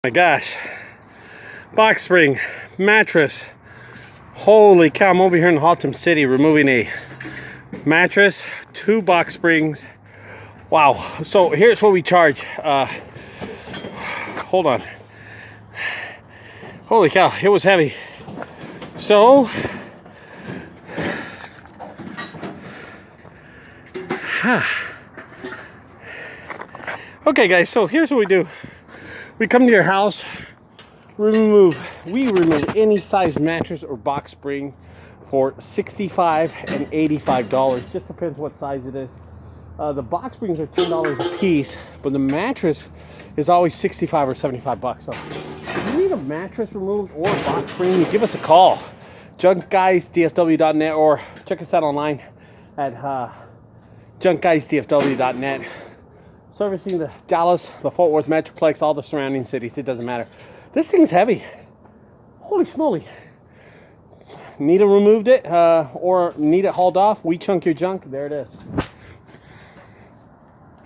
My gosh, box spring, mattress. Holy cow, I'm over here in Haltom City removing a mattress, 2 box springs. Wow, so here's what we charge. Hold on. Holy cow, it was heavy. So, okay guys, so here's what we do. We come to your house, we remove any size mattress or box spring for $65 and $85. Just depends what size it is. The box springs are $10 a piece, but the mattress is always $65 or $75. So if you need a mattress removed or a box spring, give us a call. JunkGuysDfw.net, or check us out online at JunkGuysDfw.net. Servicing the Dallas, the Fort Worth Metroplex, all the surrounding cities. It doesn't matter. This thing's heavy. Holy schmoly. Need it removed it or need it hauled off? We chunk your junk. There it is.